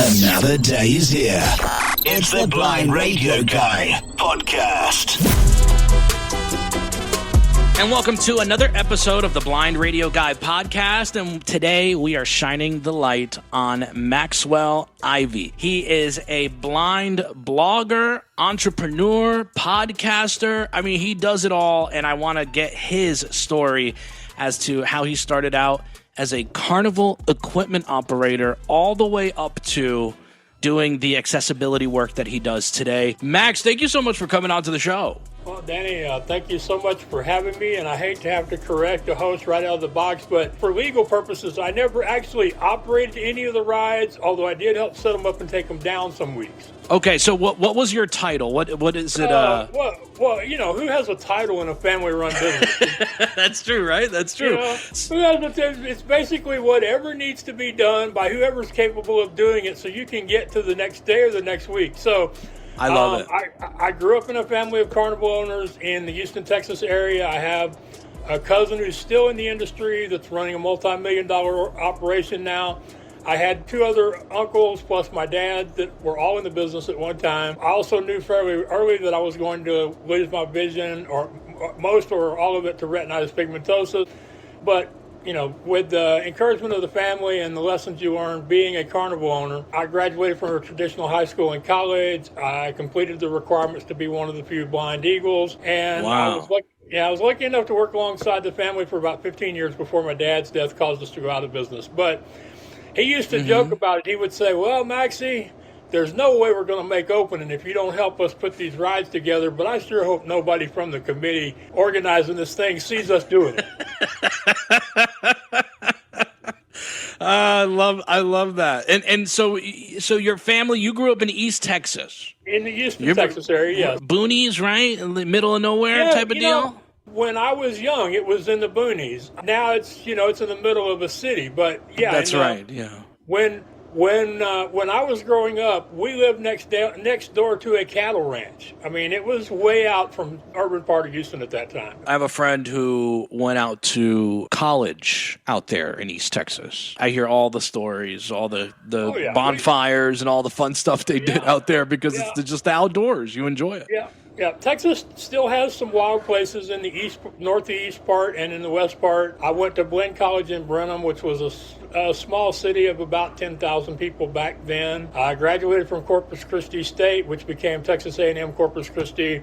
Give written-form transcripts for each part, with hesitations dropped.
Another day is here. It's the Blind Radio Guy podcast. And welcome to another episode of the Blind Radio Guy podcast. And today we are shining the light on Maxwell Ivey. He is a blind blogger, entrepreneur, podcaster. I mean, he does it all. And I want to get his story as to how he started out as a carnival equipment operator all the way up to doing the accessibility work that he does today. Max, thank you so much for coming on to the show. Well, Danny, thank you so much for having me, and I hate to have to correct the host right out of the box, but for legal purposes, I never actually operated any of the rides, although I did help set them up and take them down some weeks. Okay, so what was your title? What is it? Well, you know, who has a title in a family-run business? That's true, right? That's true. It's basically whatever needs to be done by whoever's capable of doing it so you can get to the next day or the next week. So I love it. I grew up in a family of carnival owners in the Houston, Texas area. I have a cousin who's still in the industry that's running a multi-million-dollar operation now. I had two other uncles plus my dad that were all in the business at one time. I also knew fairly early that I was going to lose my vision, or most or all of it, to retinitis pigmentosa. But, you know, with the encouragement of the family and the lessons you learn being a carnival owner, I graduated from a traditional high school and college. I completed the requirements to be one of the few blind eagles. And wow. I was lucky enough to work alongside the family for about 15 years before my dad's death caused us to go out of business. But he used to joke about it. He would say, well, Maxie, there's no way we're going to make opening if you don't help us put these rides together, but I sure hope nobody from the committee organizing this thing sees us doing it. I love that. And so your family, you grew up in East Texas. In the Houston, Texas area, yes. Boonies, right? In the middle of nowhere type of deal? When I was young, it was in the boonies. Now it's in the middle of a city. But yeah, that's right. Yeah. When I was growing up, we lived next door to a cattle ranch. I mean, it was way out from urban part of Houston at that time. I have a friend who went out to college out there in East Texas. I hear all the stories, all the bonfires and all the fun stuff they did out there because it's just the outdoors. You enjoy it. Yeah. Yeah, Texas still has some wild places in the northeast part and in the west part. I went to Blinn College in Brenham, which was a small city of about 10,000 people back then. I graduated from Corpus Christi State, which became Texas A&M Corpus Christi.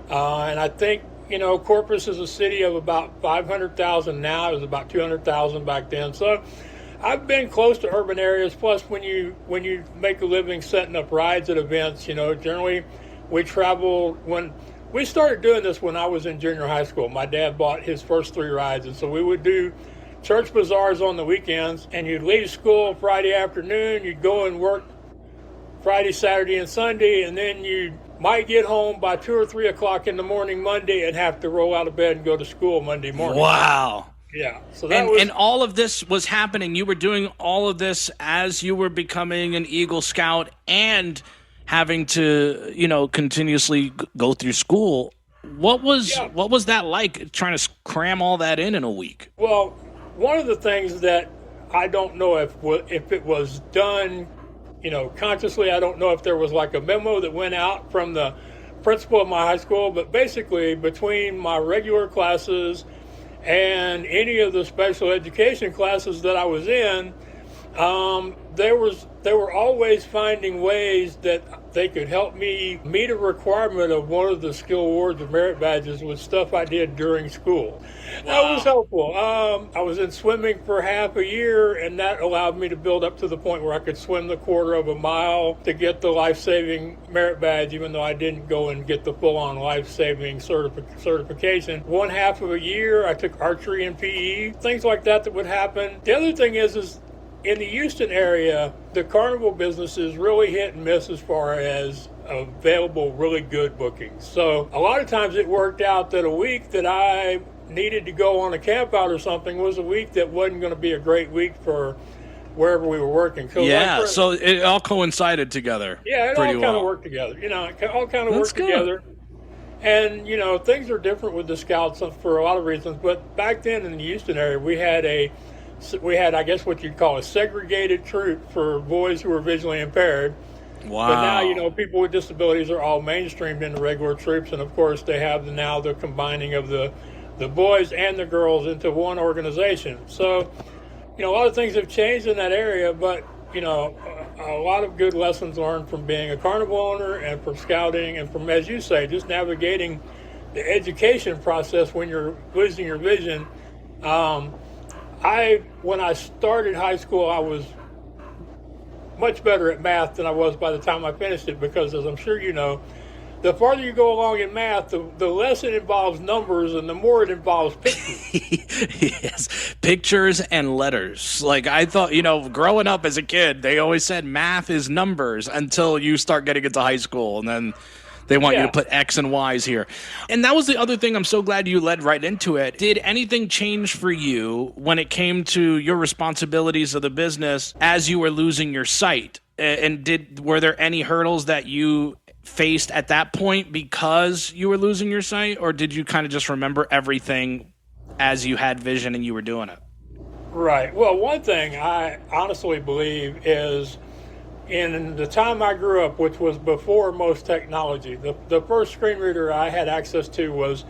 And I think, Corpus is a city of about 500,000 now. It was about 200,000 back then. So I've been close to urban areas. Plus, when you make a living setting up rides at events, generally we traveled. When we started doing this when I was in junior high school, my dad bought his first 3 rides, and so we would do church bazaars on the weekends, and you'd leave school Friday afternoon, you'd go and work Friday, Saturday, and Sunday, and then you might get home by 2 or 3 o'clock in the morning Monday and have to roll out of bed and go to school Monday morning. Wow. Yeah. So and all of this was happening. You were doing all of this as you were becoming an Eagle Scout and having to, continuously go through school. What was that like, trying to cram all that in a week? Well, one of the things that I don't know if it was done, consciously, I don't know if there was like a memo that went out from the principal of my high school, but basically between my regular classes and any of the special education classes that I was in, they were always finding ways that they could help me meet a requirement of one of the skill awards or merit badges with stuff I did during school. That was helpful. I was in swimming for half a year, and that allowed me to build up to the point where I could swim the quarter of a mile to get the life-saving merit badge, even though I didn't go and get the full-on life-saving certification. One half of a year, I took archery and PE, things like that would happen. The other thing is in the Houston area, the carnival business is really hit and miss as far as available really good bookings. So a lot of times it worked out that a week that I needed to go on a camp out or something was a week that wasn't going to be a great week for wherever we were working. So it all coincided together. Yeah, it all kind of worked together. It all kind of worked together. And, things are different with the Scouts for a lot of reasons. But back then in the Houston area, we had a we had, I guess, what you'd call a segregated troop for boys who were visually impaired. Wow. But now, people with disabilities are all mainstreamed into regular troops, and of course they have now the combining of the boys and the girls into one organization. So, a lot of things have changed in that area, but, a lot of good lessons learned from being a carnival owner and from scouting and from, as you say, just navigating the education process when you're losing your vision. When I started high school, I was much better at math than I was by the time I finished it, because, as I'm sure you know, the farther you go along in math, the less it involves numbers and the more it involves pictures. Yes, pictures and letters. Like, I thought, growing up as a kid, they always said math is numbers until you start getting into high school, and then they want you to put X and Y's here. And that was the other thing. I'm so glad you led right into it. Did anything change for you when it came to your responsibilities of the business as you were losing your sight? And were there any hurdles that you faced at that point because you were losing your sight, or did you kind of just remember everything as you had vision and you were doing it? Right. Well, one thing I honestly believe is, in the time I grew up, which was before most technology, the first screen reader I had access to was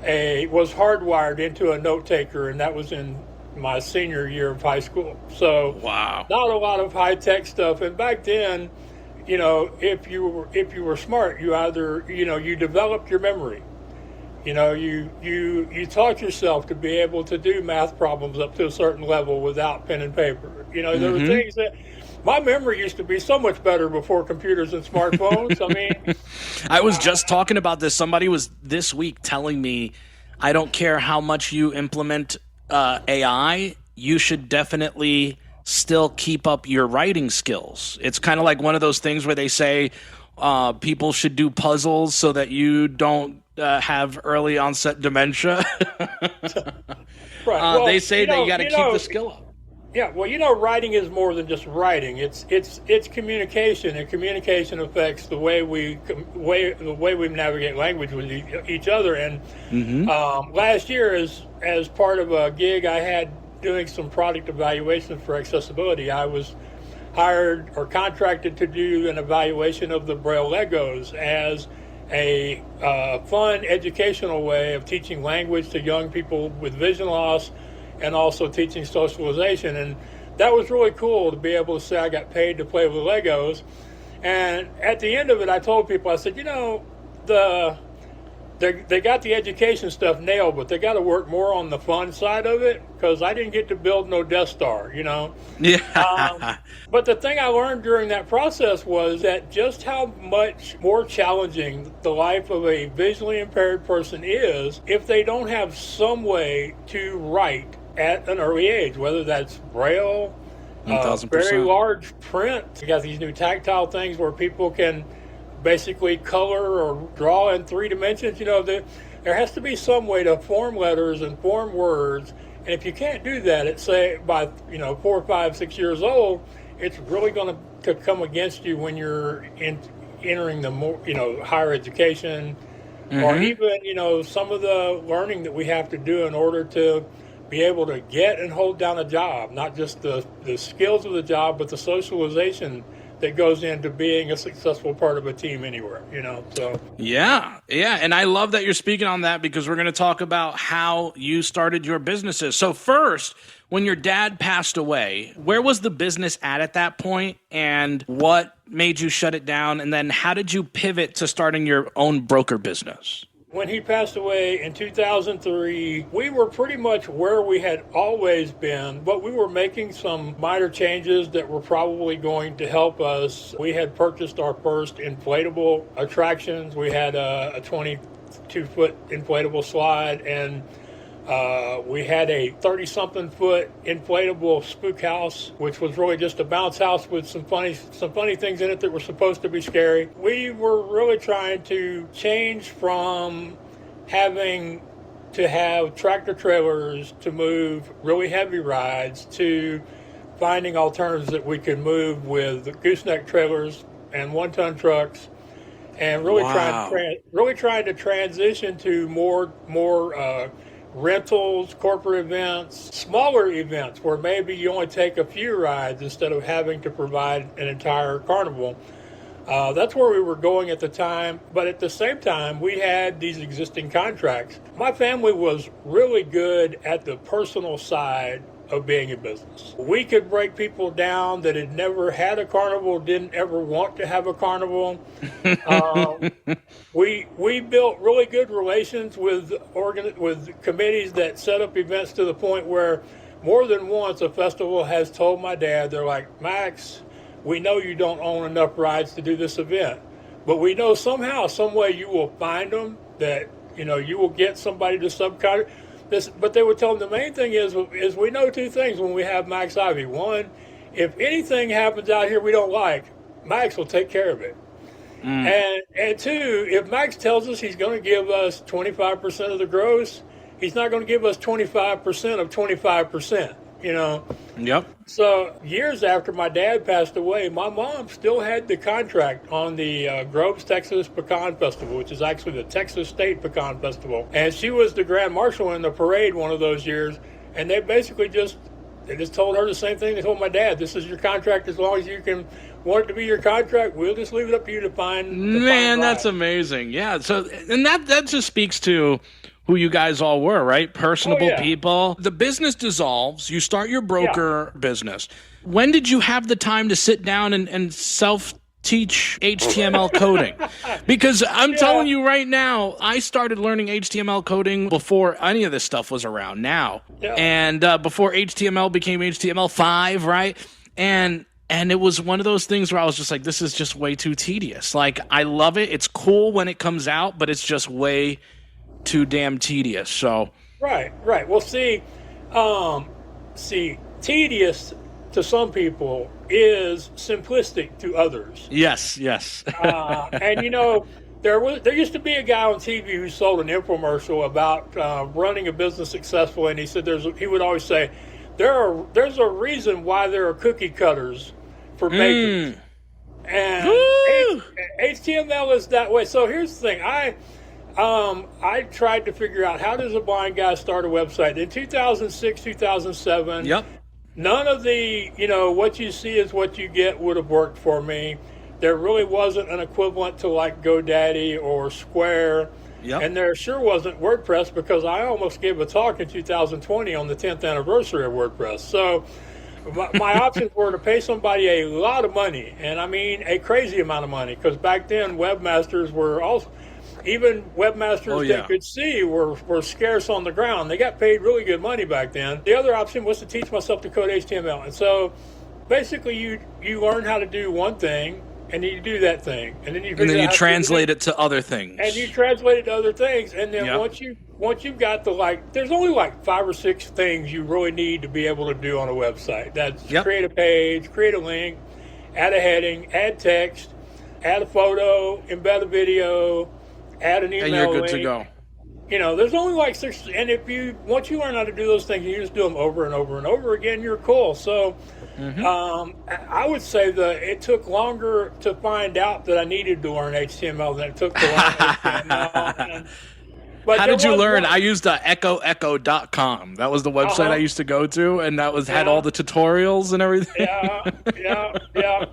hardwired into a note taker, and that was in my senior year of high school. So, wow, not a lot of high tech stuff. And back then, if you were smart, you either you developed your memory. You taught yourself to be able to do math problems up to a certain level without pen and paper. There were things that. My memory used to be so much better before computers and smartphones. I mean, I was just talking about this. Somebody was this week telling me, I don't care how much you implement AI, you should definitely still keep up your writing skills. It's kind of like one of those things where they say people should do puzzles so that you don't have early onset dementia. Right. They say that you got to keep the skill up. Yeah, well, writing is more than just writing. It's communication, and communication affects the way we navigate language with each other. And last year, as part of a gig I had doing some product evaluation for accessibility, I was hired or contracted to do an evaluation of the Braille Legos as a fun educational way of teaching language to young people with vision loss, and also teaching socialization. And that was really cool to be able to say I got paid to play with Legos. And at the end of it, I told people, I said, they got the education stuff nailed, but they got to work more on the fun side of it, because I didn't get to build no Death Star, Yeah. But the thing I learned during that process was that just how much more challenging the life of a visually impaired person is if they don't have some way to write at an early age, whether that's Braille, 1,000%. very large print. You got these new tactile things where people can basically color or draw in 3 dimensions. There has to be some way to form letters and form words. And if you can't do that at, say, by 4, 5, 6 years old, it's really going to come against you when you're entering the more higher education, or even some of the learning that we have to do in order to be able to get and hold down a job, not just the skills of the job, but the socialization that goes into being a successful part of a team anywhere, so. Yeah. And I love that you're speaking on that, because we're going to talk about how you started your businesses. So first, when your dad passed away, where was the business at that point, and what made you shut it down? And then how did you pivot to starting your own broker business? When he passed away in 2003, we were pretty much where we had always been, but we were making some minor changes that were probably going to help us. We had purchased our first inflatable attractions. We had a 22-foot inflatable slide, and we had a 30-something foot inflatable spook house, which was really just a bounce house with some funny things in it that were supposed to be scary. We were really trying to change from having to have tractor trailers to move really heavy rides to finding alternatives that we could move with gooseneck trailers and 1-ton trucks, and really trying to transition to more rentals, corporate events, smaller events where maybe you only take a few rides instead of having to provide an entire carnival. That's where we were going at the time. But at the same time, we had these existing contracts. My family was really good at the personal side of being in business. We could break people down that had never had a carnival, didn't ever want to have a carnival. We built really good relations with committees that set up events to the point where more than once a festival has told my dad, they're like, Max, we know you don't own enough rides to do this event, but we know somehow, some way you will find them, that, you will get somebody to subcontract this. But they would tell them the main thing is we know two things when we have Max Ivey. One, if anything happens out here we don't like, Max will take care of it. And two, if Max tells us he's going to give us 25% of the gross, he's not going to give us 25% of 25%, Yep. So years after my dad passed away, my mom still had the contract on the Groves, Texas Pecan Festival, which is actually the Texas State Pecan Festival. And she was the grand marshal in the parade one of those years. And they basically just told her the same thing they told my dad. This is your contract. As long as you can want it to be your contract, we'll just leave it up to you to find. Man, that's amazing. Yeah. So, and that just speaks to who you guys all were, right? Personable people. The business dissolves. You start your broker business. When did you have the time to sit down and self-teach HTML coding? Because I'm telling you right now, I started learning HTML coding before any of this stuff was around now. Yeah. And before HTML became HTML5, right? And it was one of those things where I was just like, this is just way too tedious. Like, I love it. It's cool when it comes out, but it's just way too damn tedious. So right. Well, see, tedious to some people is simplistic to others. Yes. And there used to be a guy on TV who sold an infomercial about running a business successfully, and he said he would always say there's a reason why there are cookie cutters for bakers. And HTML is that way. So here's the thing. I tried to figure out, how does a blind guy start a website? In 2006, 2007, Yep. None of the, what you see is what you get would have worked for me. There really wasn't an equivalent to like GoDaddy or Square. Yep. And there sure wasn't WordPress, because I almost gave a talk in 2020 on the 10th anniversary of WordPress. So my options were to pay somebody a lot of money, and I mean a crazy amount of money, because back then webmasters were also... Even webmasters that could see were scarce on the ground. They got paid really good money back then. The other option was to teach myself to code HTML. And so basically you learn how to do one thing, and then you do that thing. And then you translate it to other things. And you translate it to other things. And then once you've got there's only like 5 or 6 things you really need to be able to do on a website. That's create a page, create a link, add a heading, add text, add a photo, embed a video, add an email and you're good link. to go. There's only like 6, and once you learn how to do those things, you just do them over and over and over again, you're cool. So I would say that it took longer to find out that I needed to learn HTML than it took to learn HTML. How did you learn? I used echoecho.com. That was the website I used to go to, and that had all the tutorials and everything. Yeah.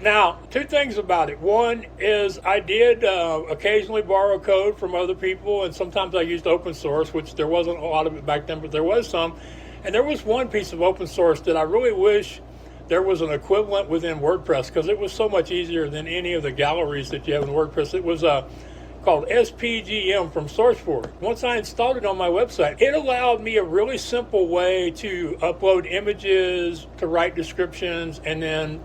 Now, 2 things about it. One is I did occasionally borrow code from other people, and sometimes I used open source, which there wasn't a lot of it back then, but there was some. And there was one piece of open source that I really wish there was an equivalent within WordPress, because it was so much easier than any of the galleries that you have in WordPress. It was called SPGM from SourceForge. Once I installed it on my website, it allowed me a really simple way to upload images, to write descriptions, and then,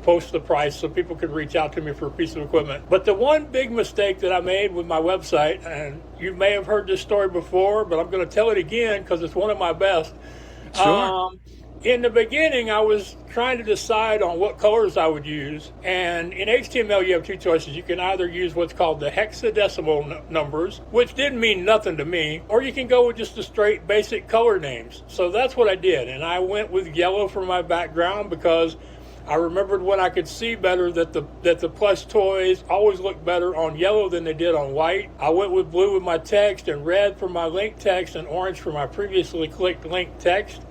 post the price so people could reach out to me for a piece of equipment. But the one big mistake that I made with my website, and you may have heard this story before, but I'm going to tell it again because it's one of my best. Sure. In the beginning, I was trying to decide on what colors I would use. And in HTML, you have 2 choices. You can either use what's called the hexadecimal numbers, which didn't mean nothing to me, or you can go with just the straight basic color names. So that's what I did. And I went with yellow for my background because I remembered when I could see better that the plush toys always looked better on yellow than they did on white. I went with blue with my text and red for my link text and orange for my previously clicked link text.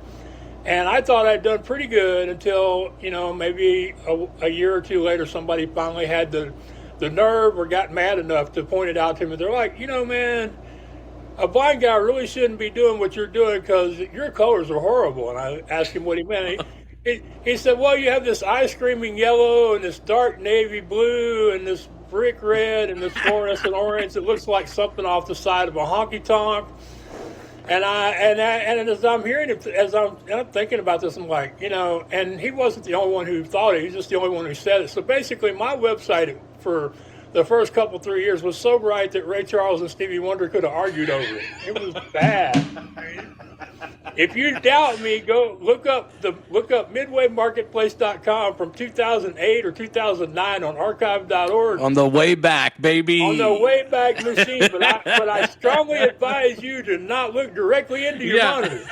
And I thought I'd done pretty good until, maybe a year or two later, somebody finally had the nerve or got mad enough to point it out to me. They're like, man, a blind guy really shouldn't be doing what you're doing because your colors are horrible. And I asked him what he meant. He said, well, you have this ice-creaming yellow and this dark navy blue and this brick red and this fluorescent orange. It looks like something off the side of a honky-tonk. And as I'm hearing it, as I'm thinking about this, I'm like, and he wasn't the only one who thought it. He's just the only one who said it. So basically, my website for the first 3 years was so bright that Ray Charles and Stevie Wonder could have argued over it. It was bad. If you doubt me, go look up midwaymarketplace.com from 2008 or 2009 on archive.org. On the way back, baby. On the way back machine. But I strongly advise you to not look directly into your monitor.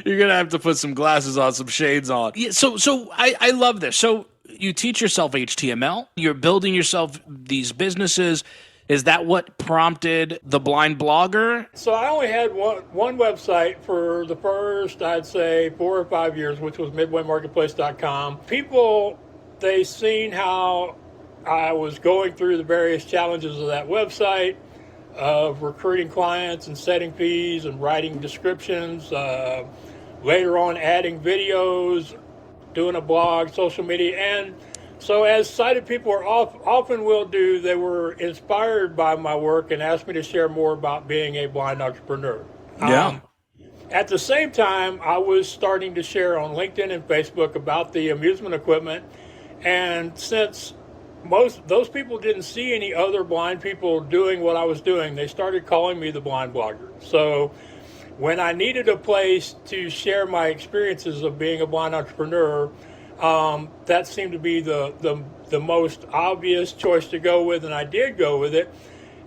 You're going to have to put some glasses on, some shades on. Yeah, so I love this. So you teach yourself HTML. You're building yourself these businesses. Is that what prompted the Blind Blogger? So I only had one website for the first, I'd say, 4 or 5 years, which was midwaymarketplace.com. People, they seen how I was going through the various challenges of that website, of recruiting clients and setting fees and writing descriptions, later on adding videos, doing a blog, social media, and so as sighted people often will do, they were inspired by my work and asked me to share more about being a blind entrepreneur. Yeah. At the same time, I was starting to share on LinkedIn and Facebook about the amusement equipment. And since those people didn't see any other blind people doing what I was doing, they started calling me the Blind Blogger. So when I needed a place to share my experiences of being a blind entrepreneur, that seemed to be the most obvious choice to go with, and I did go with it.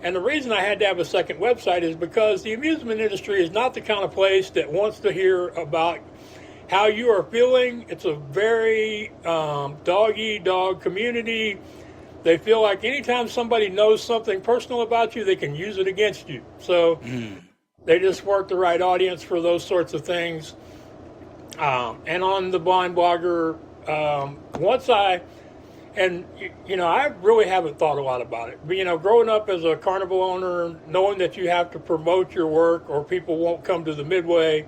And the reason I had to have a second website is because the amusement industry is not the kind of place that wants to hear about how you are feeling. It's a very dog-eat-dog community. They feel like anytime somebody knows something personal about you, they can use it against you. So they just weren't the right audience for those sorts of things. And on the Blind Blogger, I really haven't thought a lot about it. But, growing up as a carnival owner, knowing that you have to promote your work or people won't come to the Midway,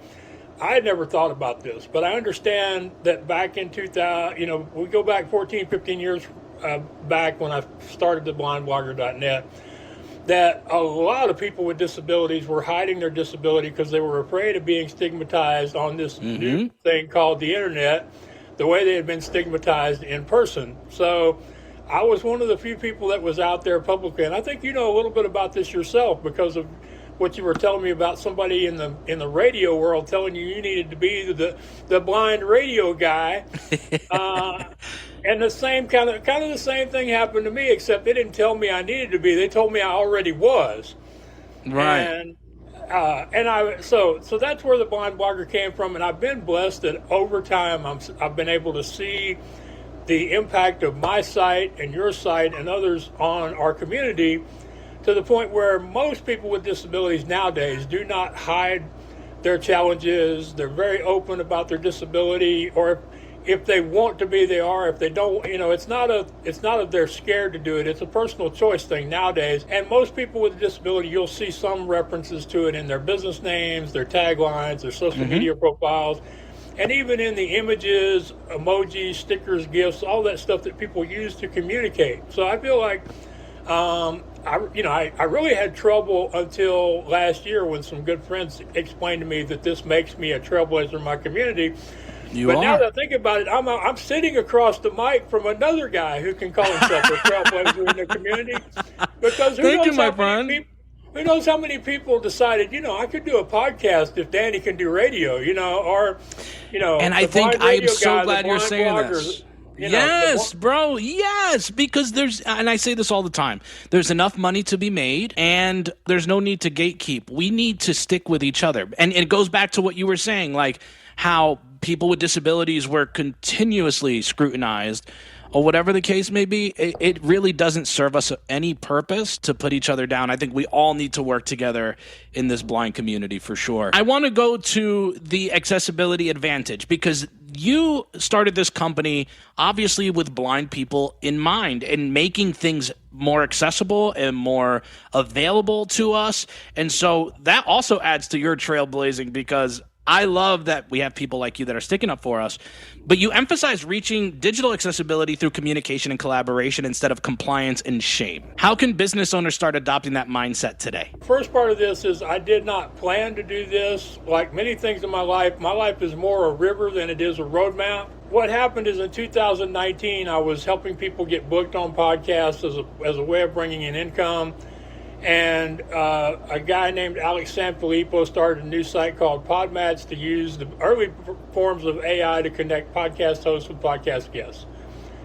I had never thought about this. But I understand that back in 2000, we go back 14, 15 years back when I started the blindblogger.net, that a lot of people with disabilities were hiding their disability because they were afraid of being stigmatized on this new thing called the internet, the way they had been stigmatized in person. So I was one of the few people that was out there publicly, and I think you know a little bit about this yourself because of what you were telling me about somebody in the radio world telling you needed to be the blind radio guy. And the same kind of the same thing happened to me, except they didn't tell me I needed to be. They told me I already was. Right. So that's where the Blind Blogger came from, and I've been blessed that over time I've been able to see the impact of my site and your site and others on our community, to the point where most people with disabilities nowadays do not hide their challenges. They're very open about their disability, or if they want to be, they are. If they don't, it's not a they're scared to do it. It's a personal choice thing nowadays. And most people with a disability, you'll see some references to it in their business names, their taglines, their social media profiles, and even in the images, emojis, stickers, GIFs, all that stuff that people use to communicate. So I feel like I really had trouble until last year when some good friends explained to me that this makes me a trailblazer in my community. Now that I think about it, I'm sitting across the mic from another guy who can call himself a trailblazer in the community. Because who knows how many people decided, I could do a podcast if Danny can do radio, And I think I'm so glad you're saying this. Yes, bro. Yes, because and I say this all the time, there's enough money to be made and there's no need to gatekeep. We need to stick with each other. And it goes back to what you were saying, like how people with disabilities were continuously scrutinized, or whatever the case may be, it really doesn't serve us any purpose to put each other down. I think we all need to work together in this blind community for sure. I want to go to the accessibility advantage, because you started this company obviously with blind people in mind and making things more accessible and more available to us. And so that also adds to your trailblazing, because I love that we have people like you that are sticking up for us, but you emphasize reaching digital accessibility through communication and collaboration instead of compliance and shame. How can business owners start adopting that mindset today? First part of this is I did not plan to do this. Like many things in my life is more a river than it is a roadmap. What happened is in 2019, I was helping people get booked on podcasts as a way of bringing in income. And a guy named Alex Sanfilippo started a new site called Podmatch to use the early forms of AI to connect podcast hosts with podcast guests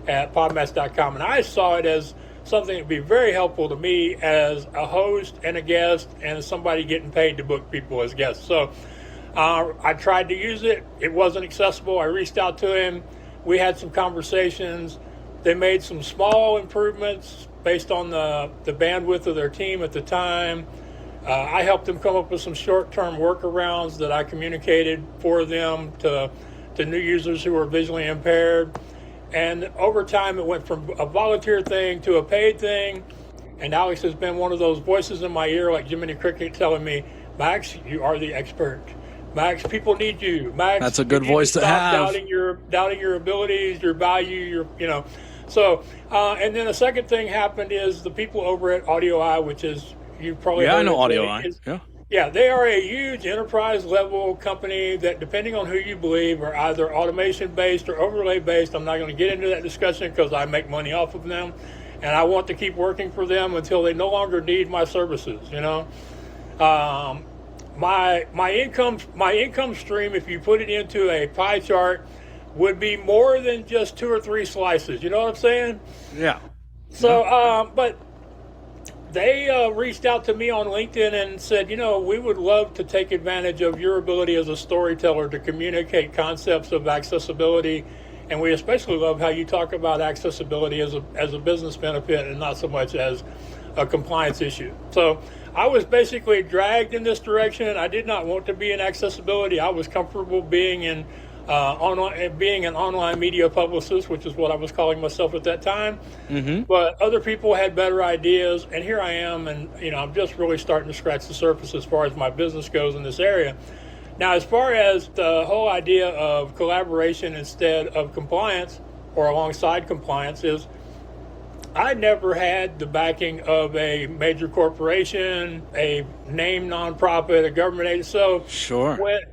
at podmatch.com. And I saw it as something that would be very helpful to me as a host and a guest and as somebody getting paid to book people as guests. So I tried to use it. It wasn't accessible. I reached out to him. We had some conversations. They made some small improvements based on the bandwidth of their team at the time. I helped them come up with some short-term workarounds that I communicated for them to new users who were visually impaired. And over time, it went from a volunteer thing to a paid thing. And Alex has been one of those voices in my ear, like Jiminy Cricket, telling me, Max, you are the expert. Max, people need you. Max, that's a good voice to have. Doubting your abilities, your value, So, and then the second thing happened is the people over at AudioEye, which is, you probably heard I know of AudioEye. Yeah, they are a huge enterprise-level company that, depending on who you believe, are either automation-based or overlay-based. I'm not going to get into that discussion because I make money off of them, and I want to keep working for them until they no longer need my services, My income stream, if you put it into a pie chart, would be more than just 2 or 3 slices. You know what I'm saying? Yeah. So, but they reached out to me on LinkedIn and said, we would love to take advantage of your ability as a storyteller to communicate concepts of accessibility. And we especially love how you talk about accessibility as a business benefit and not so much as a compliance issue. So I was basically dragged in this direction. I did not want to be in accessibility. I was comfortable being in being an online media publicist, which is what I was calling myself at that time. Mm-hmm. But other people had better ideas, and here I am, and I'm just really starting to scratch the surface as far as my business goes in this area. Now, as far as the whole idea of collaboration instead of compliance or alongside compliance is, I never had the backing of a major corporation, a named nonprofit, a government agency.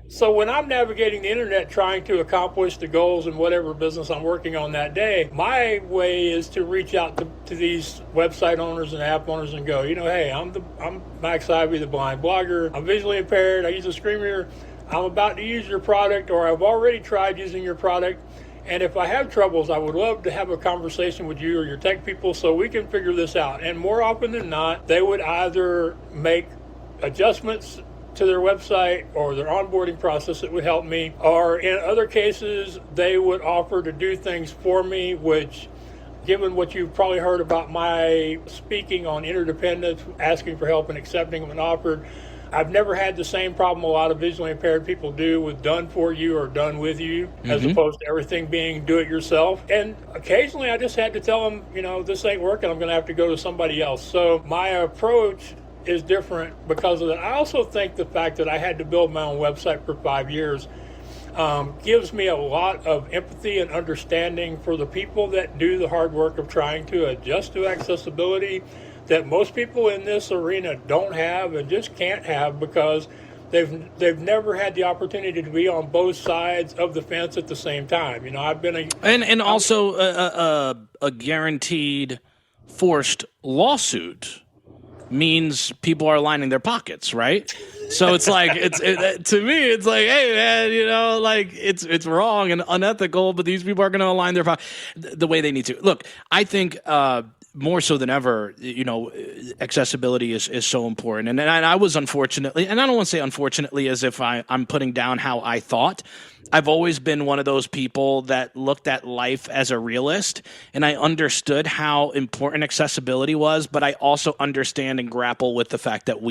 So when I'm navigating the internet trying to accomplish the goals in whatever business I'm working on that day, my way is to reach out to these website owners and app owners and go, hey, I'm Max Ivey, the blind blogger. I'm visually impaired. I use a screen reader. I'm about to use your product, or I've already tried using your product. And if I have troubles, I would love to have a conversation with you or your tech people so we can figure this out. And more often than not, they would either make adjustments to their website or their onboarding process that would help me, or in other cases, they would offer to do things for me, which, given what you've probably heard about my speaking on interdependence, asking for help and accepting them when offered, I've never had the same problem a lot of visually impaired people do with done for you or done with you, as opposed to everything being do it yourself. And occasionally I just had to tell them, this ain't working. I'm going to have to go to somebody else. So my approach is different because of that. I also think the fact that I had to build my own website for 5 years gives me a lot of empathy and understanding for the people that do the hard work of trying to adjust to accessibility that most people in this arena don't have and just can't have because they've never had the opportunity to be on both sides of the fence at the same time. I've been also a guaranteed forced lawsuit means people are lining their pockets, right? So it's like to me, it's like, hey man, like it's wrong and unethical, but these people are going to align the way they need to. Look, I think more so than ever, accessibility is so important. And I was unfortunately, and I don't want to say unfortunately as if I'm putting down how I thought. I've always been one of those people that looked at life as a realist, and I understood how important accessibility was, but I also understand and grapple with the fact that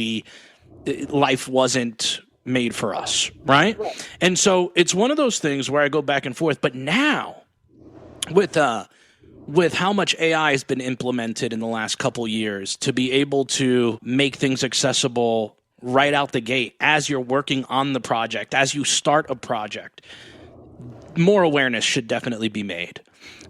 life wasn't made for us, right? And so it's one of those things where I go back and forth. But now, with how much AI has been implemented in the last couple years to be able to make things accessible right out the gate as you're working on the project, as you start a project, more awareness should definitely be made.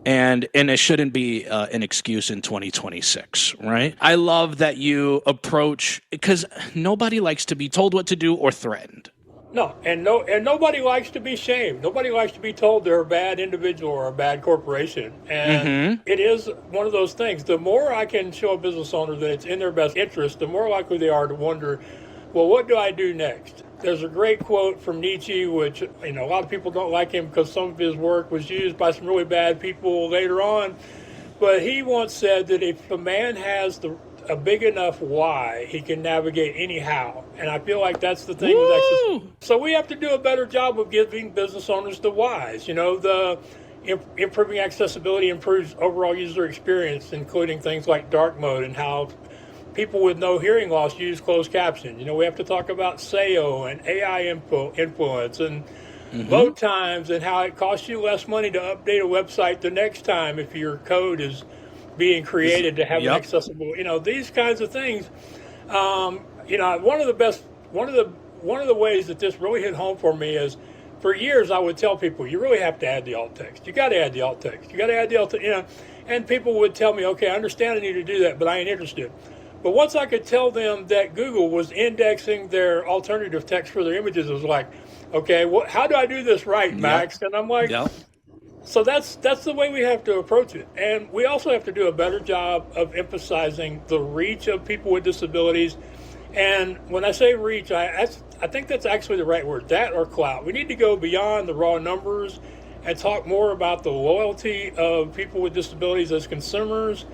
And it shouldn't be an excuse in 2026, right? I love that you approach, because nobody likes to be told what to do or threatened. No, and nobody likes to be shamed. Nobody likes to be told they're a bad individual or a bad corporation. And it is one of those things. The more I can show a business owner that it's in their best interest, the more likely they are to wonder, well, what do I do next? There's a great quote from Nietzsche, which, a lot of people don't like him because some of his work was used by some really bad people later on. But he once said that if a man has a big enough why, he can navigate any how. And I feel like that's the thing with accessibility. So we have to do a better job of giving business owners the whys. The improving accessibility improves overall user experience, including things like dark mode and how people with no hearing loss use closed caption. We have to talk about SEO and AI influence and load times and how it costs you less money to update a website the next time if your code is being created to have an accessible, these kinds of things. One of the ways that this really hit home for me is, for years I would tell people, you really have to add the alt text. You got to add the alt text. You got to add the alt text. And people would tell me, okay, I understand I need to do that, but I ain't interested. But once I could tell them that Google was indexing their alternative text for their images, it was like, okay, how do I do this right, Max? And I'm like, so that's the way we have to approach it. And we also have to do a better job of emphasizing the reach of people with disabilities. And when I say reach, I think that's actually the right word, that or clout. We need to go beyond the raw numbers and talk more about the loyalty of people with disabilities as consumers.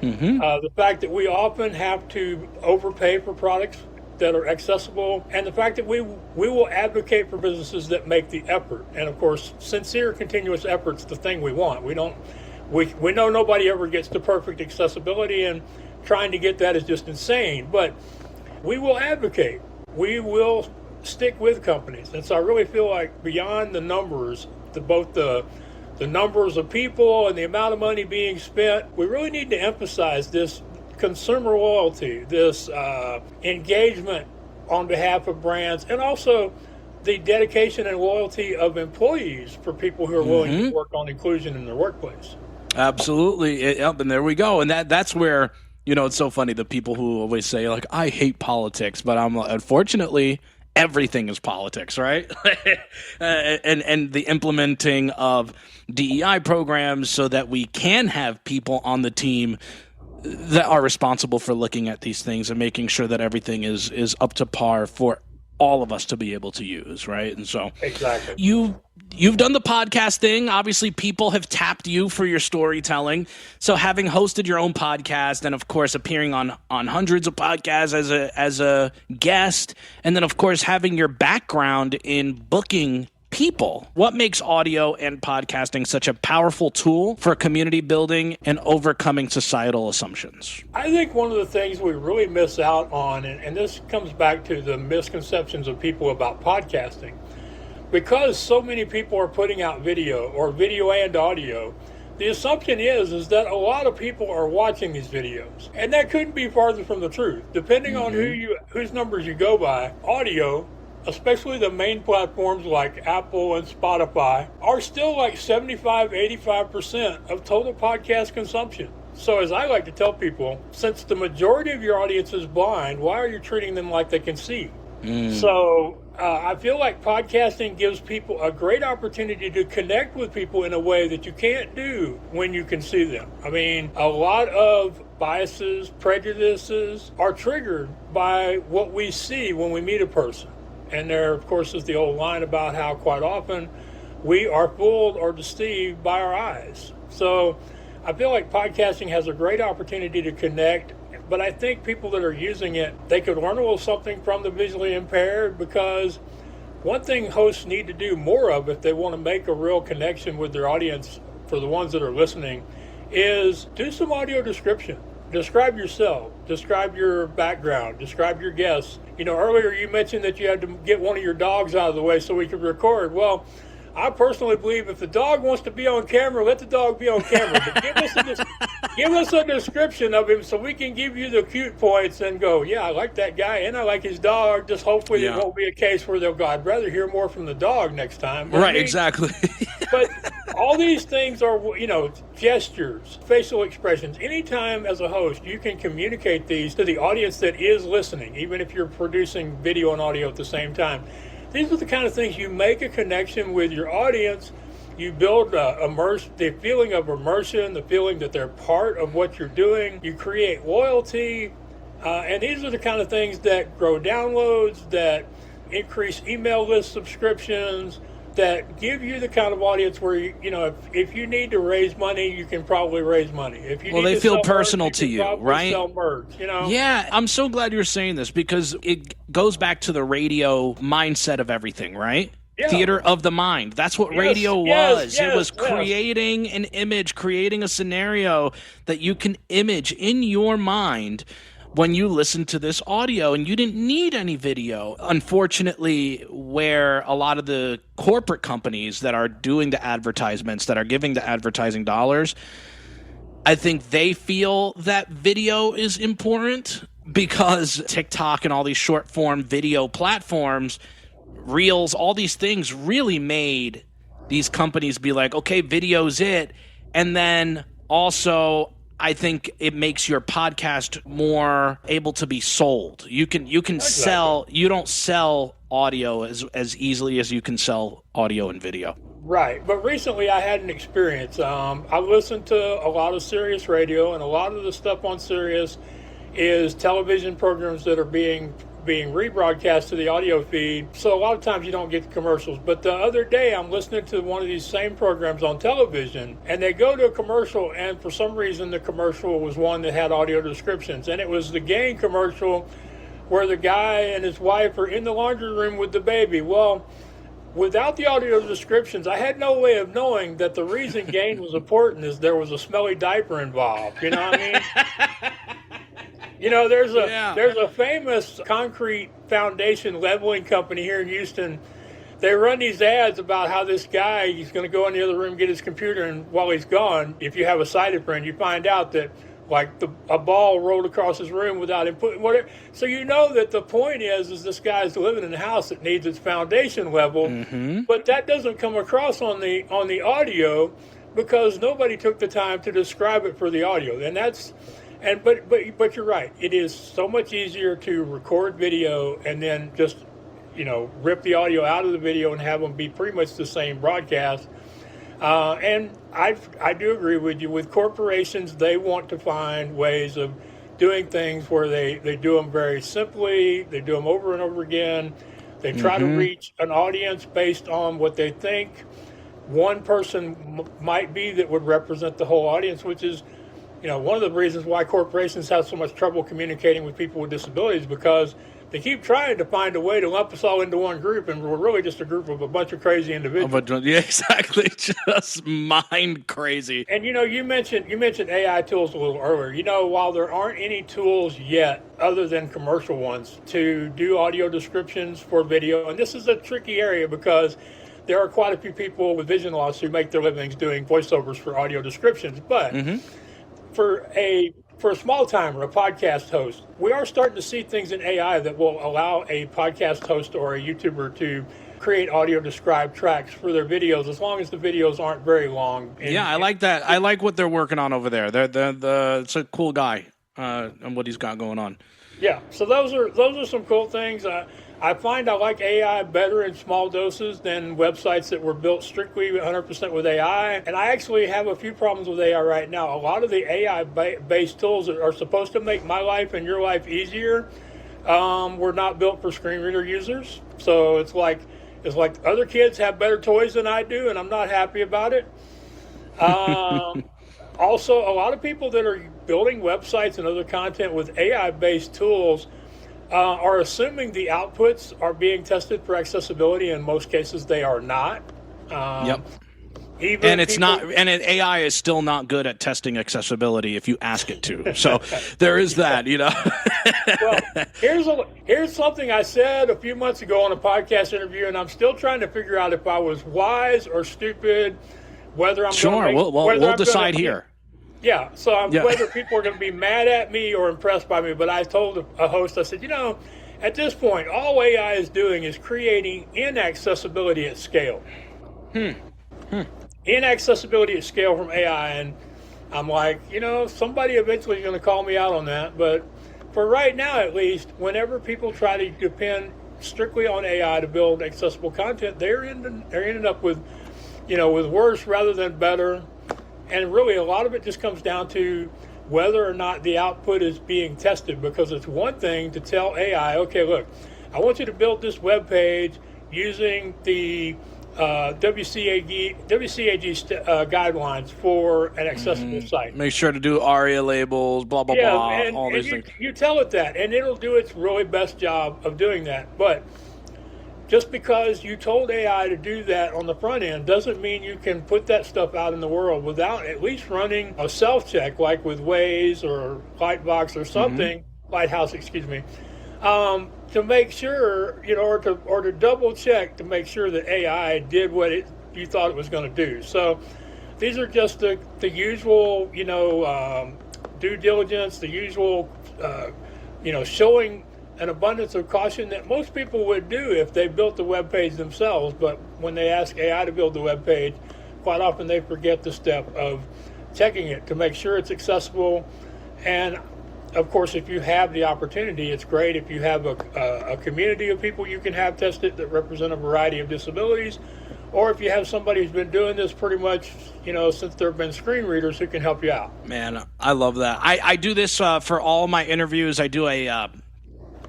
The fact that we often have to overpay for products that are accessible, and the fact that we will advocate for businesses that make the effort. And of course, sincere, continuous effort's the thing we want. We know nobody ever gets to perfect accessibility, and trying to get that is just insane. But we will advocate. We will stick with companies. And so I really feel like beyond the numbers, both the numbers of people and the amount of money being spent, we really need to emphasize this consumer loyalty, this engagement on behalf of brands, and also the dedication and loyalty of employees for people who are willing to work on inclusion in their workplace. Absolutely. Yep, and there we go. And that's where, it's so funny, the people who always say, like, I hate politics, but I'm like, unfortunately, everything is politics, right? and the implementing of DEI programs so that we can have people on the team that are responsible for looking at these things and making sure that everything is up to par for all of us to be able to use, right? And so exactly. You've done the podcast thing. Obviously, people have tapped you for your storytelling. So having hosted your own podcast and, of course, appearing on hundreds of podcasts as a guest, and then, of course, having your background in booking people, what makes audio and podcasting such a powerful tool for community building and overcoming societal assumptions? I think one of the things we really miss out on, and this comes back to the misconceptions of people about podcasting, because so many people are putting out video or video and audio, the assumption is that a lot of people are watching these videos. And that couldn't be farther from the truth. Depending on whose numbers you go by, audio, especially the main platforms like Apple and Spotify, are still like 75-85% of total podcast consumption. So as I like to tell people, since the majority of your audience is blind, why are you treating them like they can see? So I feel like podcasting gives people a great opportunity to connect with people in a way that you can't do when you can see them. I mean, a lot of biases, prejudices are triggered by what we see when we meet a person. And there, of course, is the old line about how quite often we are fooled or deceived by our eyes. So I feel like podcasting has a great opportunity to connect, but I think people that are using it, they could learn a little something from the visually impaired, because one thing hosts need to do more of if they want to make a real connection with their audience, for the ones that are listening, is do some audio description. Describe yourself, describe your background, describe your guests. You know, earlier you mentioned that you had to get one of your dogs out of the way so we could record. Well, I personally believe if the dog wants to be on camera, let the dog be on camera. But give us a description of him so we can give you the cute points and go, yeah, I like that guy and I like his dog. Just hopefully it won't be a case where they'll go, I'd rather hear more from the dog next time. But right, exactly. But all these things are, you know, gestures, facial expressions. Anytime as a host, you can communicate these to the audience that is listening, even if you're producing video and audio at the same time. These are the kind of things you make a connection with your audience. You build the feeling of immersion, the feeling that they're part of what you're doing. You create loyalty. And these are the kind of things that grow downloads, that increase email list subscriptions, that give you the kind of audience where, you know, if you need to raise money, you can probably raise money. If you they feel personal to you, right? Sell merch, you know? Yeah, I'm so glad you're saying this, because it goes back to the radio mindset of everything, right? Yeah. Theater of the mind. That's what radio was. It was creating an image, creating a scenario that you can image in your mind when you listen to this audio, and you didn't need any video. Unfortunately, where a lot of the corporate companies that are doing the advertisements, that are giving the advertising dollars, I think they feel that video is important, because TikTok and all these short form video platforms, Reels, all these things really made these companies be like, okay, video's it. And then also, I think it makes your podcast more able to be sold. You can sell. You don't sell audio as easily as you can sell audio and video. Right. But recently I had an experience. I listened to a lot of Sirius radio, and a lot of the stuff on Sirius is television programs that are being rebroadcast to the audio feed. So a lot of times you don't get the commercials. But the other day I'm listening to one of these same programs on television, and they go to a commercial, and for some reason the commercial was one that had audio descriptions. And it was the Gain commercial where the guy and his wife are in the laundry room with the baby. Well, without the audio descriptions, I had no way of knowing that the reason Gain was important is there was a smelly diaper involved. You know what I mean? You know, there's a famous concrete foundation leveling company here in Houston. They run these ads about how this guy, he's going to go in the other room, get his computer, and while he's gone, if you have a sighted friend, you find out that like a ball rolled across his room without him putting whatever. So you know that the point is this guy's living in a house that needs its foundation level, but that doesn't come across on the audio because nobody took the time to describe it for the audio, and that's. But you're right. It is so much easier to record video and then just, you know, rip the audio out of the video and have them be pretty much the same broadcast. And I do agree with you. With corporations, they want to find ways of doing things where they do them very simply. They do them over and over again. They try to reach an audience based on what they think one person might be that would represent the whole audience, which is, you know, one of the reasons why corporations have so much trouble communicating with people with disabilities, because they keep trying to find a way to lump us all into one group, and we're really just a group of a bunch of crazy individuals. Yeah, exactly. Just mind crazy. And, you know, you mentioned AI tools a little earlier. You know, while there aren't any tools yet other than commercial ones to do audio descriptions for video, and this is a tricky area because there are quite a few people with vision loss who make their livings doing voiceovers for audio descriptions, but for a small timer, a podcast host, we are starting to see things in AI that will allow a podcast host or a YouTuber to create audio described tracks for their videos, as long as the videos aren't very long. I like that. I like what they're working on over there. It's a cool guy and what he's got going on. Yeah, so those are some cool things. I I find I like AI better in small doses than websites that were built strictly 100% with AI. And I actually have a few problems with AI right now. A lot of the AI-based tools that are supposed to make my life and your life easier were not built for screen reader users. So it's like other kids have better toys than I do, and I'm not happy about it. Also, a lot of people that are building websites and other content with AI-based tools are assuming the outputs are being tested for accessibility. In most cases, they are not. Yep. AI is still not good at testing accessibility if you ask it to. So there is that, Well, here's something I said a few months ago on a podcast interview, and I'm still trying to figure out if I was wise or stupid. Whether I'm we'll decide here. Yeah, so whether people are going to be mad at me or impressed by me. But I told a host, I said, at this point, all AI is doing is creating inaccessibility at scale. Inaccessibility at scale from AI. And I'm like, somebody eventually is going to call me out on that. But for right now, at least, whenever people try to depend strictly on AI to build accessible content, they're ending up with, with worse rather than better. And really, a lot of it just comes down to whether or not the output is being tested, because it's one thing to tell AI, okay, look, I want you to build this web page using the WCAG guidelines for an accessible site. Make sure to do ARIA labels, blah, blah, blah, all these things. You tell it that, and it'll do its really best job of doing that. But just because you told AI to do that on the front end doesn't mean you can put that stuff out in the world without at least running a self-check, like with Waze or Lightbox or something, Lighthouse, excuse me, to make sure, or to double check to make sure that AI did what you thought it was going to do. So these are just the usual, due diligence, the usual, showing an abundance of caution that most people would do if they built the web page themselves. But when they ask AI to build the web page, quite often they forget the step of checking it to make sure it's accessible. And of course, if you have the opportunity, it's great if you have a community of people you can have test it that represent a variety of disabilities, or if you have somebody who's been doing this pretty much, since there have been screen readers who can help you out. Man, I love that. I do this for all my interviews. I do a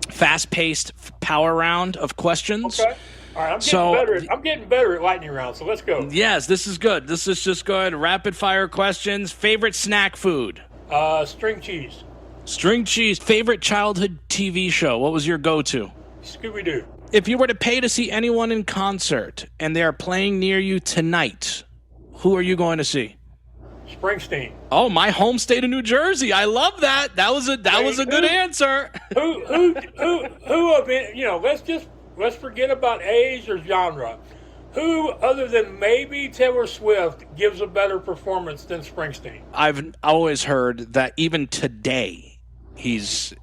fast-paced power round of questions. Okay. All right, I'm getting better at lightning round, so let's go. Yes, this is good. This is just good. Rapid-fire questions. Favorite snack food? String cheese. String cheese. Favorite childhood TV show? What was your go-to? Scooby-Doo. If you were to pay to see anyone in concert and they are playing near you tonight, who are you going to see? Springsteen. Oh, my home state of New Jersey. I love that. That was a good answer. Let's forget about age or genre. Who, other than maybe Taylor Swift, gives a better performance than Springsteen? I've always heard that even today, he's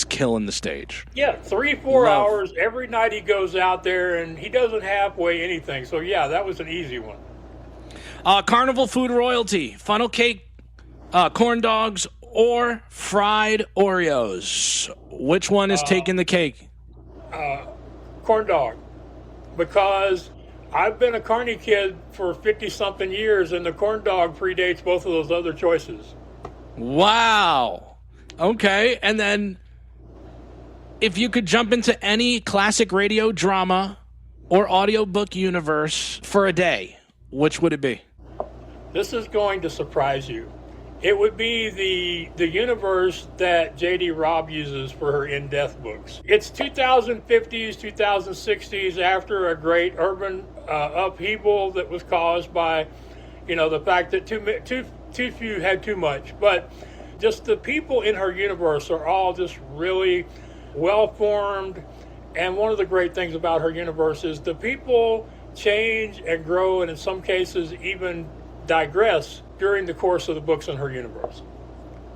killing the stage. Yeah, 3-4 hours every night he goes out there, and he doesn't halfway anything. So yeah, that was an easy one. Carnival food royalty, funnel cake, corn dogs, or fried Oreos. Which one is taking the cake? Corn dog. Because I've been a Carney kid for 50-something years, and the corn dog predates both of those other choices. Wow. Okay, and then if you could jump into any classic radio drama or audiobook universe for a day, which would it be? This is going to surprise you. It would be the universe that J.D. Robb uses for her in-death books. It's 2050s, 2060s, after a great urban upheaval that was caused by, the fact that too few had too much. But just the people in her universe are all just really well-formed. And one of the great things about her universe is the people change and grow, and in some cases even digress during the course of the books in her universe.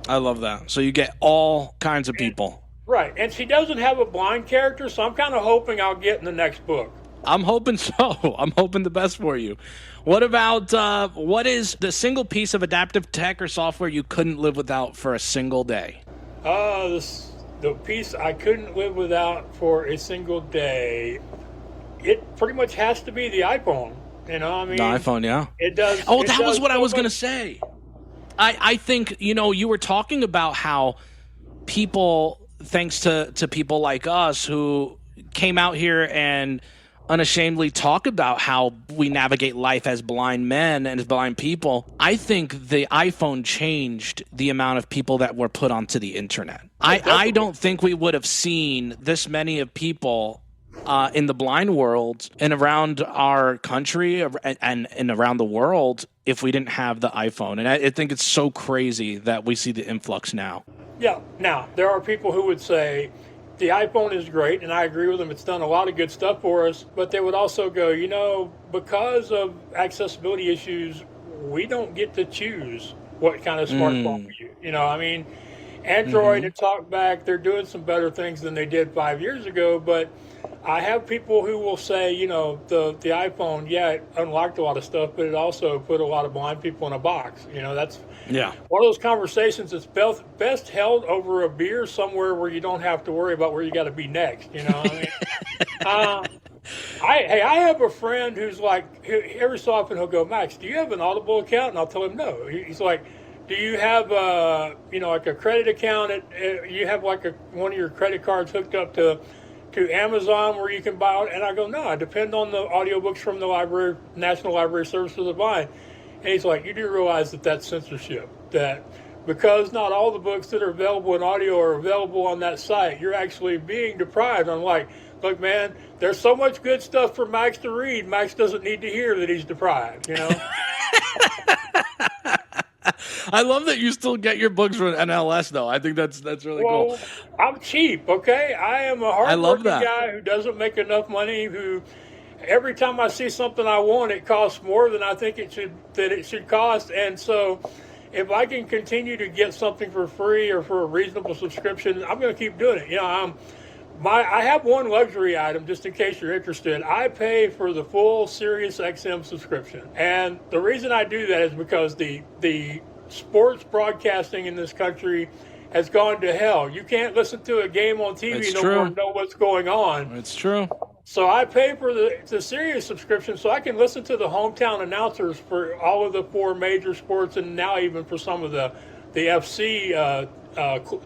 I love that. So you get all kinds of people. Right. And she doesn't have a blind character, so I'm kind of hoping I'll get in the next book. I'm hoping so. I'm hoping the best for you. What about, what is the single piece of adaptive tech or software you couldn't live without for a single day? The the piece I couldn't live without for a single day, it pretty much has to be the iPhone. You know, I mean, The iPhone, yeah. it does. Oh, it that was does what I so was going to much. say. I think, you were talking about how people, thanks to people like us who came out here and unashamedly talk about how we navigate life as blind men and as blind people. I think the iPhone changed the amount of people that were put onto the internet. I don't think we would have seen this many of people in the blind world and around our country and around the world if we didn't have the iPhone. And I think it's so crazy that we see the influx now. Yeah. Now, there are people who would say the iPhone is great, and I agree with them. It's done a lot of good stuff for us. But they would also go, because of accessibility issues, we don't get to choose what kind of smartphone we use. Android and TalkBack, they're doing some better things than they did 5 years ago. But I have people who will say, the iPhone, it unlocked a lot of stuff, but it also put a lot of blind people in a box. That's one of those conversations that's best held over a beer somewhere where you don't have to worry about where you got to be next. I have a friend who's like, every so often he'll go, Max, do you have an Audible account? And I'll tell him no. He's like, do you have like a credit account? You have like one of your credit cards hooked up to Amazon where you can buy it? And I go, no, I depend on the audiobooks from the National Library Service for the Blind. And he's like, you do realize that that's censorship, that because not all the books that are available in audio are available on that site, you're actually being deprived. I'm like, look, man, there's so much good stuff for Max to read. Max doesn't need to hear that he's deprived, I love that you still get your books from NLS, though. I think that's really cool. I'm cheap, okay? I am a hard-working guy who doesn't make enough money, who every time I see something I want, it costs more than I think it should cost. And so if I can continue to get something for free or for a reasonable subscription, I'm going to keep doing it. I have one luxury item, just in case you're interested. I pay for the full Sirius XM subscription. And the reason I do that is because the sports broadcasting in this country has gone to hell. You can't listen to a game on TV more and know what's going on. It's true. So I pay for the Sirius subscription so I can listen to the hometown announcers for all of the 4 major sports and now even for some of the FC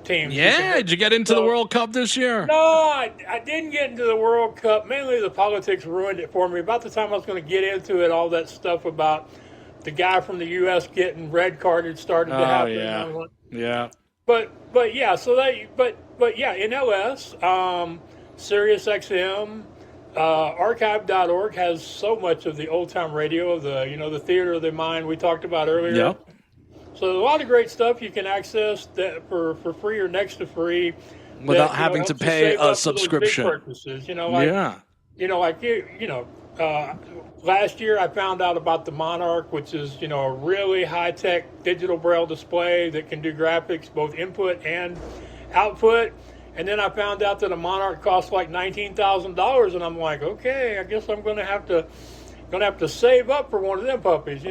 teams. Yeah, did you get into the World Cup this year? No, I didn't get into the World Cup. Mainly the politics ruined it for me. About the time I was going to get into it, all that stuff about the guy from the U.S. getting red carded started to happen. Yeah. But yeah, in LS, Sirius XM, archive.org has so much of the old time radio, the theater of the mind we talked about earlier. Yep. So there's a lot of great stuff you can access that for free or next to free without having to pay a subscription. Purchases, last year I found out about the Monarch, which is a really high tech digital braille display that can do graphics, both input and output. And then I found out that a Monarch costs like $19,000, and I'm like, okay, I guess I'm gonna have to save up for one of them puppies,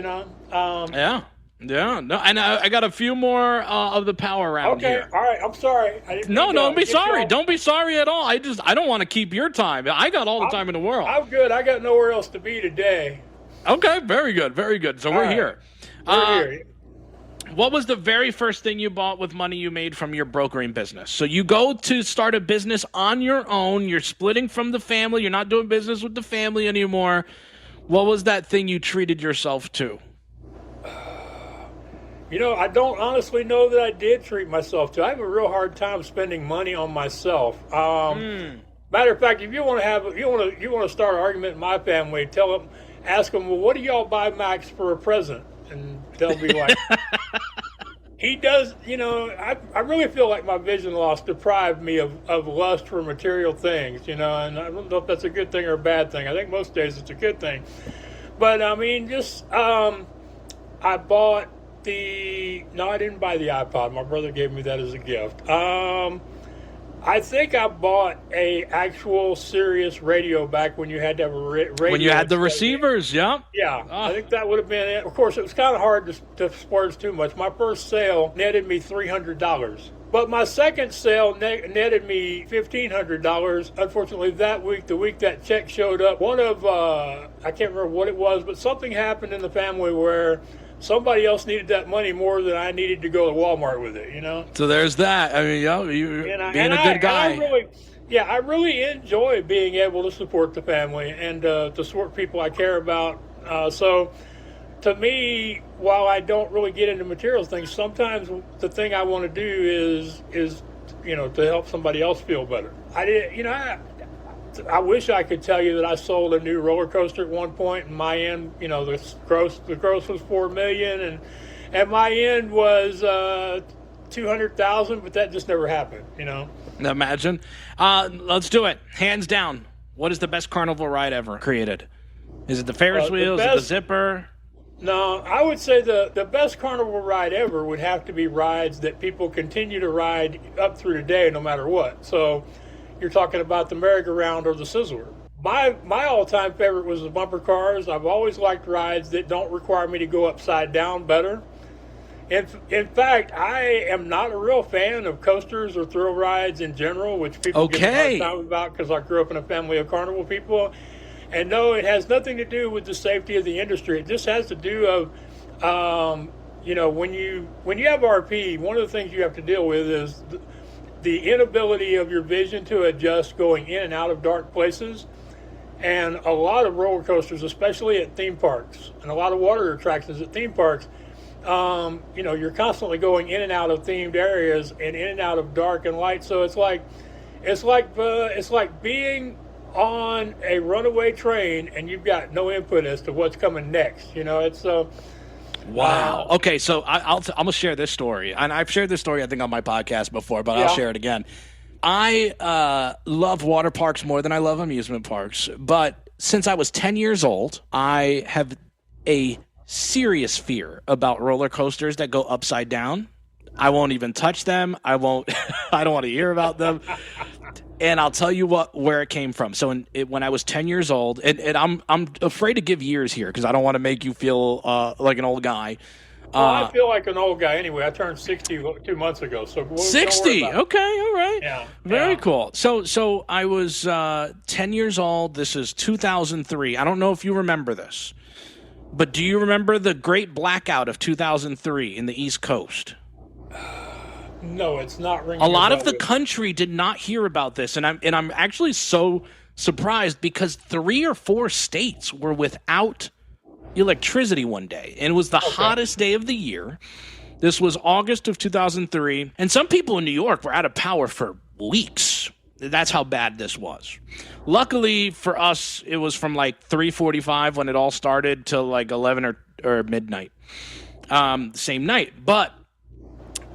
Yeah, no, and I got a few more of the power around here. Okay, all right, I'm sorry. Don't be sorry. Don't be sorry at all. I don't want to keep your time. I got all the time in the world. I'm good. I got nowhere else to be today. Okay, very good, very good. So we're here. We're here. What was the very first thing you bought with money you made from your brokering business? So you go to start a business on your own. You're splitting from the family. You're not doing business with the family anymore. What was that thing you treated yourself to? I don't honestly know that I did treat myself to. I have a real hard time spending money on myself. Matter of fact, if you want to start an argument in my family, ask them, well, what do y'all buy Max for a present? And they'll be like, he does. I really feel like my vision loss deprived me of lust for material things. And I don't know if that's a good thing or a bad thing. I think most days it's a good thing. But I bought. No, I didn't buy the iPod. My brother gave me that as a gift. I think I bought a actual Sirius radio back when you had to have a radio. When you had the receivers, yeah. Yeah, I think that would have been it. Of course, it was kind of hard to splurge too much. My first sale netted me $300. But my second sale netted me $1,500. Unfortunately, that week, the week that check showed up, I can't remember what it was, but something happened in the family where somebody else needed that money more than I needed to go to Walmart with it, So there's that. I mean, you're being a good guy. I really enjoy being able to support the family and to support people I care about. So to me, while I don't really get into material things, sometimes the thing I want to do is to help somebody else feel better. I wish I could tell you that I sold a new roller coaster at one point, and my end, the gross was $4 million, and my end was $200,000, but that just never happened. Imagine. Let's do it. Hands down. What is the best carnival ride ever created? Is it the Ferris wheel? Is it the zipper? No, I would say the best carnival ride ever would have to be rides that people continue to ride up through today, no matter what. So you're talking about the merry-go-round or the Sizzler. My all-time favorite was the bumper cars. I've always liked rides that don't require me to go upside down better. In fact, I am not a real fan of coasters or thrill rides in general, which people get a hard time about because I grew up in a family of carnival people. And no, it has nothing to do with the safety of the industry. It just has to do of, when you have RP, one of the things you have to deal with is the inability of your vision to adjust going in and out of dark places. And a lot of roller coasters, especially at theme parks, and a lot of water attractions at theme parks, you're constantly going in and out of themed areas and in and out of dark and light. So it's like being on a runaway train and you've got no input as to what's coming next. It's wow. Okay, so I'm gonna share this story, and I've shared this story I think on my podcast before, but I'll share it again. I love water parks more than I love amusement parks, but since I was 10 years old, I have a serious fear about roller coasters that go upside down. I won't even touch them. I don't want to hear about them. And I'll tell you where it came from. So when I was 10 years old, and I'm afraid to give years here because I don't want to make you feel like an old guy. I feel like an old guy anyway. I turned 60 2 months ago. So 60. Okay, all right. Yeah. Very cool. So I was 10 years old. This is 2003. I don't know if you remember this, but do you remember the Great Blackout of 2003 in the East Coast? No, it's not ringing. A lot of the country did not hear about this, and I'm actually so surprised because 3 or 4 states were without electricity one day, and it was the hottest day of the year. This was August of 2003, and some people in New York were out of power for weeks. That's how bad this was. Luckily for us, it was from like 3:45 when it all started till like 11 or midnight, same night, but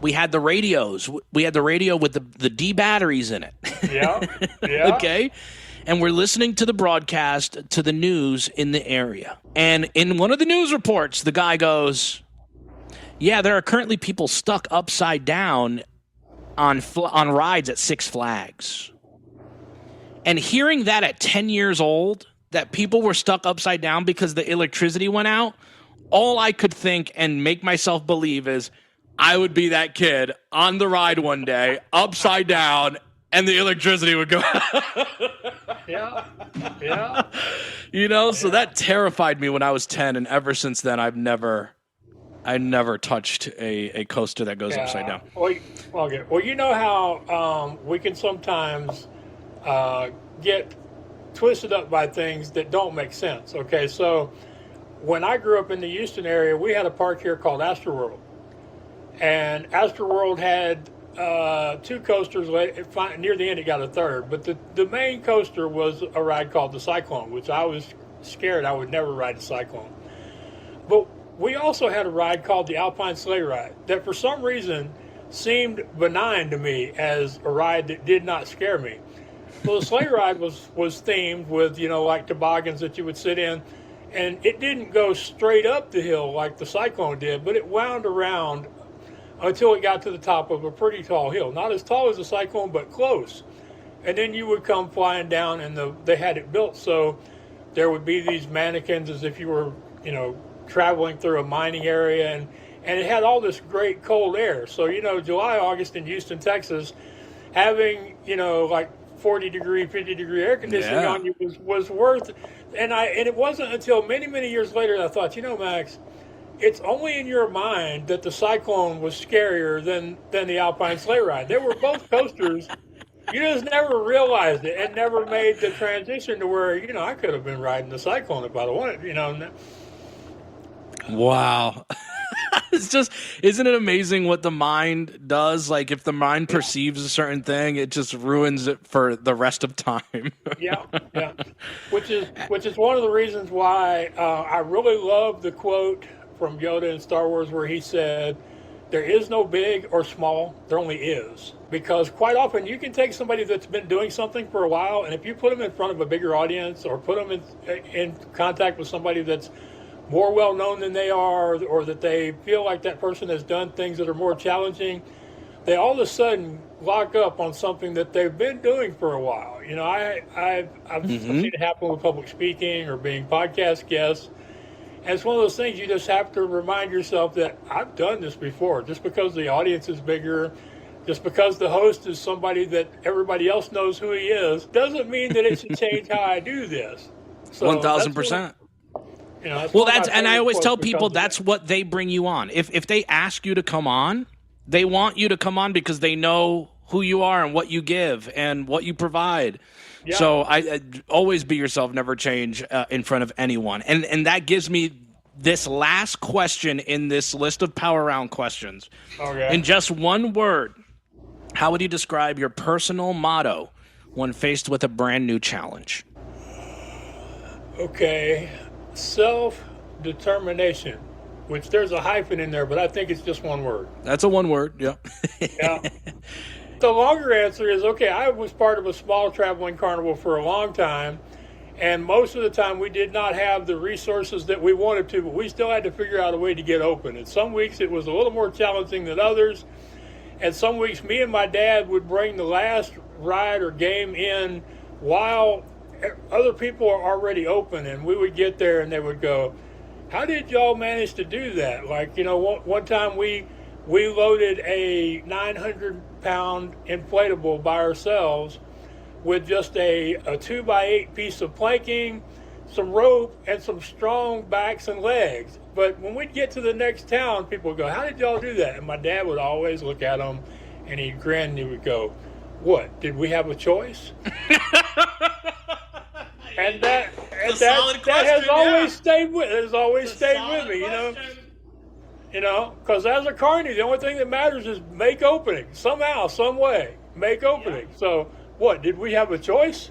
we had the radios. We had the radio with the D batteries in it. Yeah. Okay? And we're listening to the broadcast, to the news in the area. And in one of the news reports, the guy goes, yeah, there are currently people stuck upside down on rides at Six Flags. And hearing that at 10 years old, that people were stuck upside down because the electricity went out, all I could think and make myself believe is, I would be that kid on the ride one day, upside down, and the electricity would go out. Yeah. So that terrified me when I was 10, and ever since then, I never touched a coaster that goes upside down. Well, you know how we can sometimes get twisted up by things that don't make sense. Okay, so when I grew up in the Houston area, we had a park here called Astroworld. And Astroworld had 2 coasters. Near the end, it got a third. But the main coaster was a ride called the Cyclone, which I was scared I would never ride the Cyclone. But we also had a ride called the Alpine Sleigh Ride that for some reason seemed benign to me as a ride that did not scare me. Well, the sleigh ride was themed with, like toboggans that you would sit in. And it didn't go straight up the hill like the Cyclone did, but it wound around until it got to the top of a pretty tall hill. Not as tall as the Cyclone, but close. And then you would come flying down, and they had it built so there would be these mannequins as if you were, traveling through a mining area, and it had all this great cold air. So, July, August in Houston, Texas, having, like 40-degree, 50-degree air conditioning on you was worth it. And it wasn't until many, many years later that I thought, Max, it's only in your mind that the Cyclone was scarier than the Alpine sleigh ride. They were both coasters. You just never realized it and never made the transition to where, I could have been riding the Cyclone if I'd wanted, Wow. It's just, isn't it amazing what the mind does? Like, if the mind perceives a certain thing, it just ruins it for the rest of time. Yeah. Which is one of the reasons why I really love the quote from Yoda in Star Wars where he said, "There is no big or small, there only is." Because quite often you can take somebody that's been doing something for a while, and if you put them in front of a bigger audience or put them in contact with somebody that's more well-known than they are, or that they feel like that person has done things that are more challenging, they all of a sudden lock up on something that they've been doing for a while. I've seen it happen with public speaking or being podcast guests. And it's one of those things you just have to remind yourself that I've done this before. Just because the audience is bigger, just because the host is somebody that everybody else knows who he is, doesn't mean that it should change how I do this. So 1,000%. And I always tell people that's what they bring you on. If they ask you to come on, they want you to come on because they know who you are and what you give and what you provide. Yeah. So I always be yourself, never change in front of anyone. And that gives me this last question in this list of power round questions. Okay. In just one word, how would you describe your personal motto when faced with a brand new challenge? Okay. Self-determination, which there's a hyphen in there, but I think it's just one word. That's a one word, yeah. Yeah. The longer answer is, okay, I was part of a small traveling carnival for a long time, and most of the time we did not have the resources that we wanted to, but we still had to figure out a way to get open. And some weeks it was a little more challenging than others, and some weeks me and my dad would bring the last ride or game in while other people are already open, and we would get there and they would go, "How did y'all manage to do that?" Like, one time we loaded a 900-pound inflatable by ourselves with just a 2x8 piece of planking, some rope, and some strong backs and legs. But when we'd get to the next town, people would go, "How did y'all do that?" And my dad would always look at them and he'd grin and he would go, "What, did we have a choice?" And that has always stayed with me, because as a carny, the only thing that matters is make opening somehow, some way, make opening. Yeah. So, what, did we have a choice?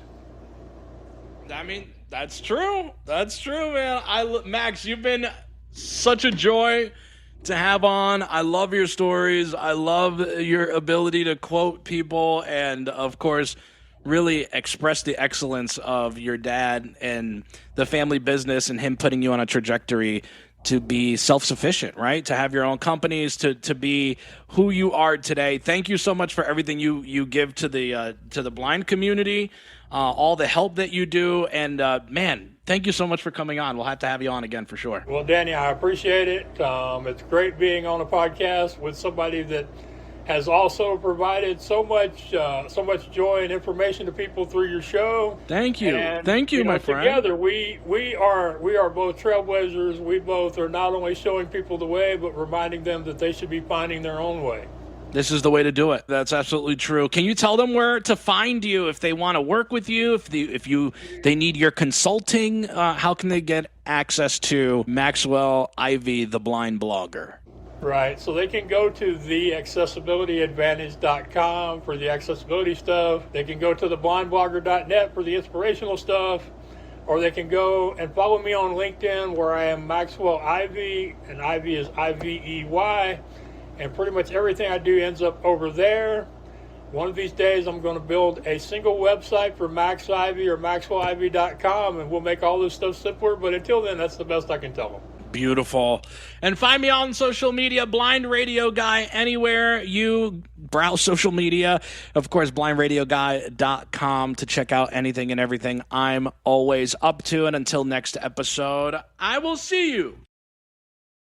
I mean, that's true. That's true, man. Max, you've been such a joy to have on. I love your stories. I love your ability to quote people, and of course, really express the excellence of your dad and the family business and him putting you on a trajectory to be self-sufficient, right? To have your own companies, to be who you are today. Thank you so much for everything you give to the blind community, all the help that you do. And, man, thank you so much for coming on. We'll have to have you on again for sure. Well, Danny, I appreciate it. It's great being on a podcast with somebody that has also provided so much joy and information to people through your show. Thank you. And, thank you, my friend. Together, we are both trailblazers. We both are not only showing people the way, but reminding them that they should be finding their own way. This is the way to do it. That's absolutely true. Can you tell them where to find you if they want to work with you, if they need your consulting? How can they get access to Maxwell Ivey, the blind blogger? Right. So they can go to theaccessibilityadvantage.com for the accessibility stuff. They can go to theblindblogger.net for the inspirational stuff. Or they can go and follow me on LinkedIn where I am Maxwell Ivey, and Ivey is Ivey. And pretty much everything I do ends up over there. One of these days I'm going to build a single website for Max Ivey or MaxwellIvey.com, and we'll make all this stuff simpler. But until then, that's the best I can tell them. Beautiful. And find me on social media, Blind Radio Guy, anywhere you browse social media. Of course, blindradioguy.com to check out anything and everything I'm always up to. And until next episode, I will see you